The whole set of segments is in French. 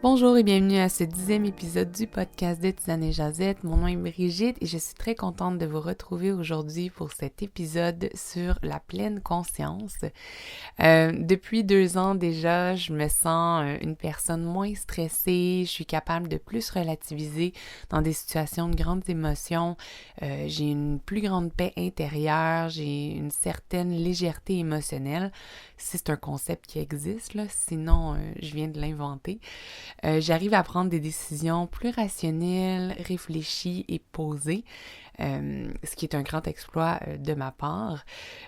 Bonjour et bienvenue à ce 10e épisode du podcast de Tisane et Jazette. Mon nom est Brigitte et je suis très contente de vous retrouver aujourd'hui pour cet épisode sur la pleine conscience. Depuis 2 ans déjà, je me sens une personne moins stressée, je suis capable de plus relativiser dans des situations de grandes émotions, j'ai une plus grande paix intérieure, j'ai une certaine légèreté émotionnelle, si c'est un concept qui existe, là, sinon je viens de l'inventer. J'arrive à prendre des décisions plus rationnelles, réfléchies et posées, ce qui est un grand exploit de ma part.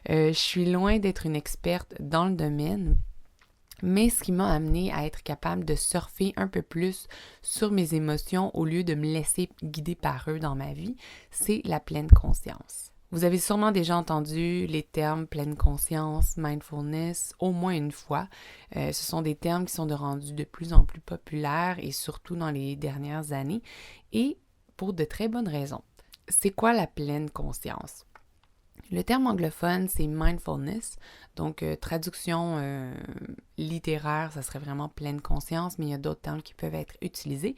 Je suis loin d'être une experte dans le domaine, mais ce qui m'a amené à être capable de surfer un peu plus sur mes émotions au lieu de me laisser guider par eux dans ma vie, c'est la pleine conscience. Vous avez sûrement déjà entendu les termes pleine conscience, mindfulness, au moins une fois. Ce sont des termes qui sont rendus de plus en plus populaires et surtout dans les dernières années et pour de très bonnes raisons. C'est quoi la pleine conscience? Le terme anglophone, c'est mindfulness, donc traduction littéraire, ça serait vraiment pleine conscience, mais il y a d'autres termes qui peuvent être utilisés.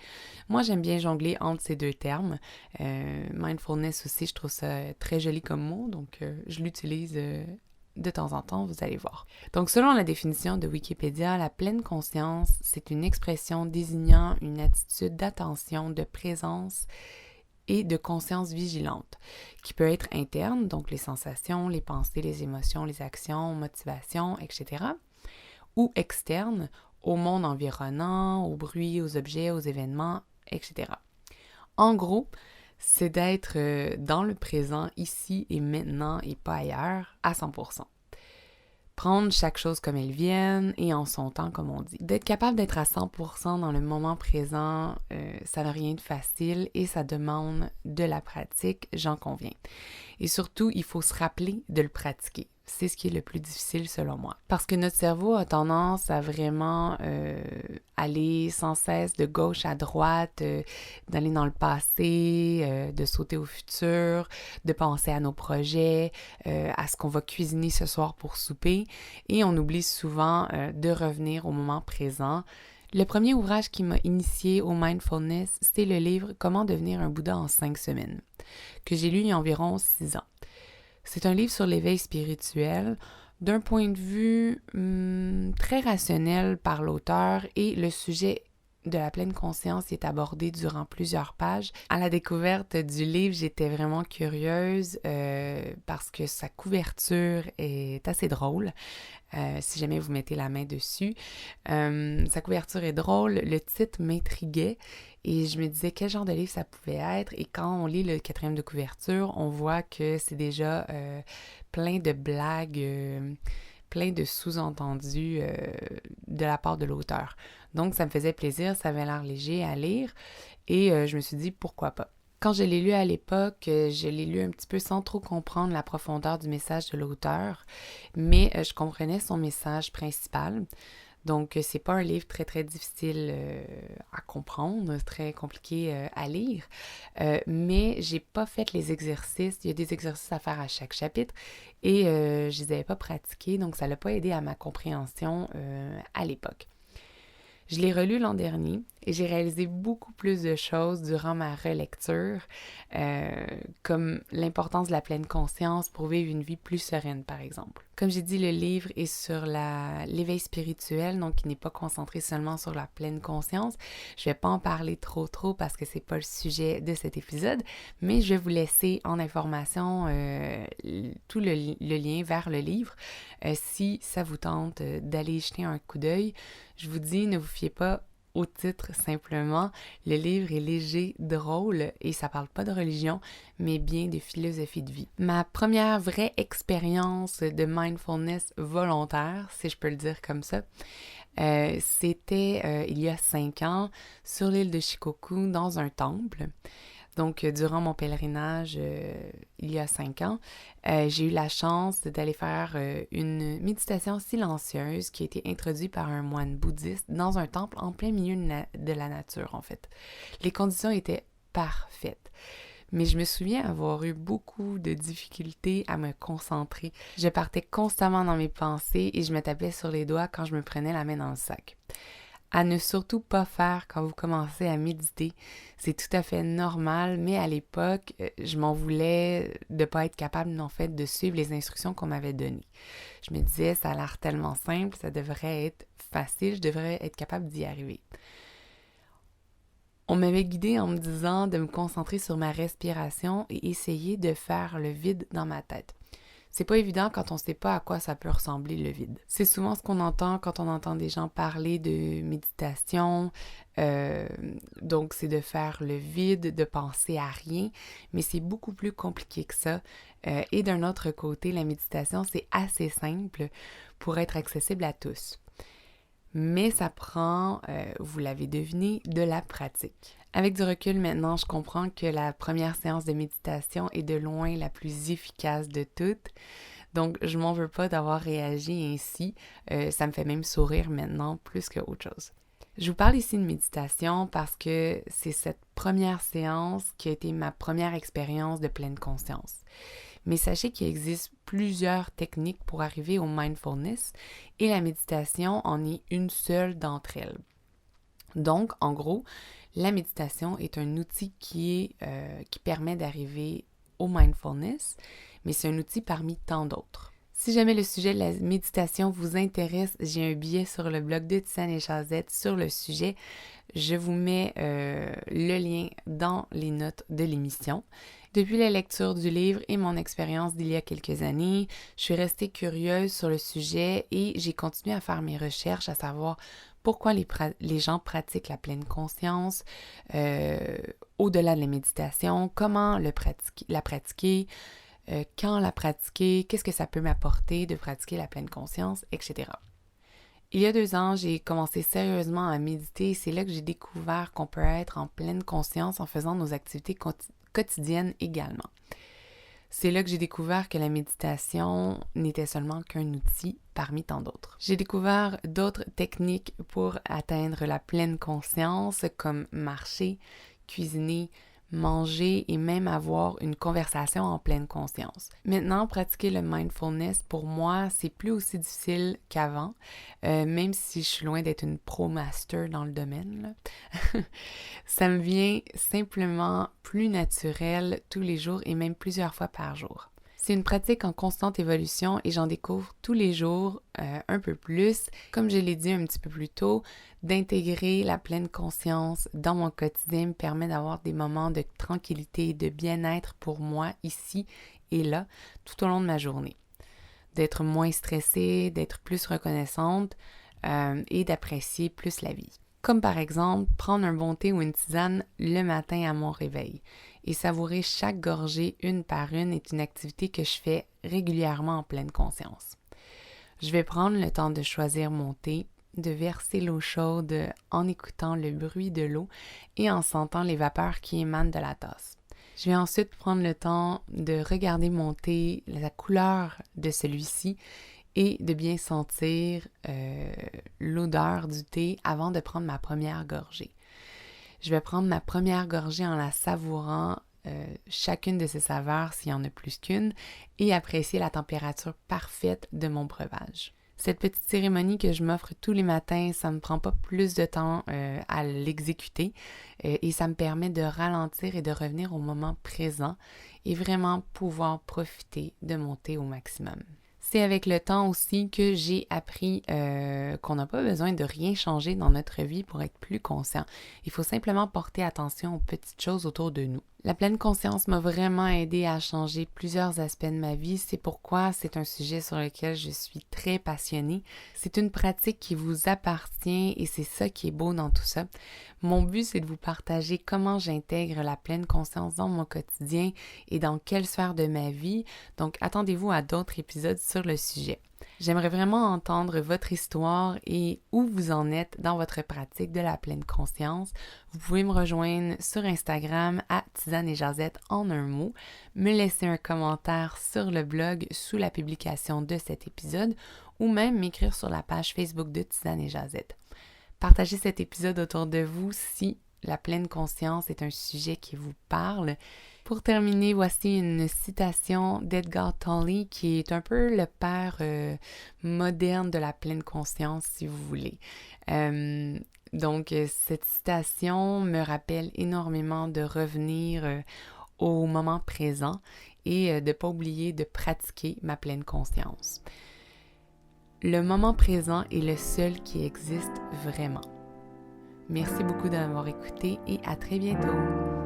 Moi, j'aime bien jongler entre ces deux termes. Mindfulness aussi, je trouve ça très joli comme mot, donc je l'utilise de temps en temps, vous allez voir. Donc, selon la définition de Wikipédia, la pleine conscience, c'est une expression désignant une attitude d'attention, de présence et de conscience vigilante, qui peut être interne, donc les sensations, les pensées, les émotions, les actions, motivations, etc., ou externe, au monde environnant, aux bruits, aux objets, aux événements, etc. En gros, c'est d'être dans le présent, ici et maintenant, et pas ailleurs, à 100%. Prendre chaque chose comme elle vienne et en son temps, comme on dit. D'être capable d'être à 100% dans le moment présent, ça n'a rien de facile et ça demande de la pratique, j'en conviens. Et surtout, il faut se rappeler de le pratiquer. C'est ce qui est le plus difficile selon moi. Parce que notre cerveau a tendance à vraiment aller sans cesse de gauche à droite, d'aller dans le passé, de sauter au futur, de penser à nos projets, à ce qu'on va cuisiner ce soir pour souper. Et on oublie souvent de revenir au moment présent. Le premier ouvrage qui m'a initié au mindfulness, c'est le livre « Comment devenir un Bouddha en 5 semaines » que j'ai lu il y a environ 6 ans. C'est un livre sur l'éveil spirituel d'un point de vue très rationnel par l'auteur et le sujet de la pleine conscience est abordé durant plusieurs pages. À la découverte du livre, j'étais vraiment curieuse parce que sa couverture est assez drôle. Si jamais vous mettez la main dessus. Sa couverture est drôle, le titre m'intriguait et je me disais quel genre de livre ça pouvait être. Et quand on lit le 4e de couverture, on voit que c'est déjà plein de blagues, plein de sous-entendus de la part de l'auteur. Donc ça me faisait plaisir, ça avait l'air léger à lire et je me suis dit pourquoi pas. Quand je l'ai lu à l'époque, je l'ai lu un petit peu sans trop comprendre la profondeur du message de l'auteur, mais je comprenais son message principal. Donc, c'est pas un livre très, très difficile à comprendre, très compliqué à lire, mais j'ai pas fait les exercices. Il y a des exercices à faire à chaque chapitre et je les avais pas pratiqués, donc ça l'a pas aidé à ma compréhension à l'époque. Je l'ai relu l'an dernier et j'ai réalisé beaucoup plus de choses durant ma relecture, comme l'importance de la pleine conscience pour vivre une vie plus sereine, par exemple. Comme j'ai dit, le livre est sur l'éveil spirituel, donc il n'est pas concentré seulement sur la pleine conscience. Je vais pas en parler trop parce que c'est pas le sujet de cet épisode, mais je vais vous laisser en information tout le lien vers le livre. Si ça vous tente d'aller jeter un coup d'œil, je vous dis, ne vous fiez pas au titre simplement. Le livre est léger, drôle et ça parle pas de religion, mais bien de philosophie de vie. Ma première vraie expérience de mindfulness volontaire, si je peux le dire comme ça, c'était il y a 5 ans sur l'île de Shikoku dans un temple. Donc, durant mon pèlerinage, il y a 5 ans, j'ai eu la chance d'aller faire une méditation silencieuse qui a été introduite par un moine bouddhiste dans un temple en plein milieu de la nature, en fait. Les conditions étaient parfaites. Mais je me souviens avoir eu beaucoup de difficultés à me concentrer. Je partais constamment dans mes pensées et je me tapais sur les doigts quand je me prenais la main dans le sac. à ne surtout pas faire quand vous commencez à méditer. C'est tout à fait normal, mais à l'époque, je m'en voulais de ne pas être capable, en fait, de suivre les instructions qu'on m'avait données. Je me disais, ça a l'air tellement simple, ça devrait être facile, je devrais être capable d'y arriver. On m'avait guidée en me disant de me concentrer sur ma respiration et essayer de faire le vide dans ma tête. C'est pas évident quand on sait pas à quoi ça peut ressembler le vide. C'est souvent ce qu'on entend quand on entend des gens parler de méditation, donc c'est de faire le vide, de penser à rien, mais c'est beaucoup plus compliqué que ça. Et d'un autre côté, la méditation, c'est assez simple pour être accessible à tous. Mais ça prend, vous l'avez deviné, de la pratique. Avec du recul maintenant, je comprends que la première séance de méditation est de loin la plus efficace de toutes. Donc, je m'en veux pas d'avoir réagi ainsi. Ça me fait même sourire maintenant plus qu'autre chose. Je vous parle ici de méditation parce que c'est cette première séance qui a été ma première expérience de pleine conscience. Mais sachez qu'il existe plusieurs techniques pour arriver au mindfulness et la méditation en est une seule d'entre elles. Donc, en gros, la méditation est un outil qui permet d'arriver au mindfulness, mais c'est un outil parmi tant d'autres. Si jamais le sujet de la méditation vous intéresse, j'ai un billet sur le blog de Tisane et Jazette sur le sujet. Je vous mets le lien dans les notes de l'émission. Depuis la lecture du livre et mon expérience d'il y a quelques années, je suis restée curieuse sur le sujet et j'ai continué à faire mes recherches, à savoir pourquoi les gens pratiquent la pleine conscience, au-delà de la méditation, comment la pratiquer, quand la pratiquer, qu'est-ce que ça peut m'apporter de pratiquer la pleine conscience, etc. Il y a 2 ans, j'ai commencé sérieusement à méditer et c'est là que j'ai découvert qu'on peut être en pleine conscience en faisant nos activités quotidiennes également. C'est là que j'ai découvert que la méditation n'était seulement qu'un outil parmi tant d'autres. J'ai découvert d'autres techniques pour atteindre la pleine conscience comme marcher, cuisiner, manger et même avoir une conversation en pleine conscience. Maintenant, pratiquer le mindfulness, pour moi, c'est plus aussi difficile qu'avant, même si je suis loin d'être une pro-master dans le domaine, là. Ça me vient simplement plus naturel tous les jours et même plusieurs fois par jour. C'est une pratique en constante évolution et j'en découvre tous les jours un peu plus. Comme je l'ai dit un petit peu plus tôt, d'intégrer la pleine conscience dans mon quotidien me permet d'avoir des moments de tranquillité et de bien-être pour moi ici et là tout au long de ma journée. D'être moins stressée, d'être plus reconnaissante et d'apprécier plus la vie. Comme par exemple, prendre un bon thé ou une tisane le matin à mon réveil. Et savourer chaque gorgée une par une est une activité que je fais régulièrement en pleine conscience. Je vais prendre le temps de choisir mon thé, de verser l'eau chaude en écoutant le bruit de l'eau et en sentant les vapeurs qui émanent de la tasse. Je vais ensuite prendre le temps de regarder mon thé, la couleur de celui-ci et de bien sentir l'odeur du thé avant de prendre ma première gorgée. Je vais prendre ma première gorgée en la savourant chacune de ces saveurs s'il y en a plus qu'une et apprécier la température parfaite de mon breuvage. Cette petite cérémonie que je m'offre tous les matins, ça ne me prend pas plus de temps à l'exécuter et ça me permet de ralentir et de revenir au moment présent et vraiment pouvoir profiter de mon thé au maximum. C'est avec le temps aussi que j'ai appris qu'on n'a pas besoin de rien changer dans notre vie pour être plus conscient. Il faut simplement porter attention aux petites choses autour de nous. La pleine conscience m'a vraiment aidé à changer plusieurs aspects de ma vie. C'est pourquoi c'est un sujet sur lequel je suis très passionnée. C'est une pratique qui vous appartient et c'est ça qui est beau dans tout ça. Mon but, c'est de vous partager comment j'intègre la pleine conscience dans mon quotidien et dans quelle sphère de ma vie. Donc, attendez-vous à d'autres épisodes sur le sujet. J'aimerais vraiment entendre votre histoire et où vous en êtes dans votre pratique de la pleine conscience. Vous pouvez me rejoindre sur Instagram à Tisane et Jazette en un mot, me laisser un commentaire sur le blog sous la publication de cet épisode ou même m'écrire sur la page Facebook de Tisane et Jazette. Partagez cet épisode autour de vous si la pleine conscience est un sujet qui vous parle. Pour terminer, voici une citation d'Edgar Tolle qui est un peu le père moderne de la pleine conscience, si vous voulez. Donc, cette citation me rappelle énormément de revenir au moment présent et de ne pas oublier de pratiquer ma pleine conscience. Le moment présent est le seul qui existe vraiment. Merci beaucoup de m'avoir écouté et à très bientôt!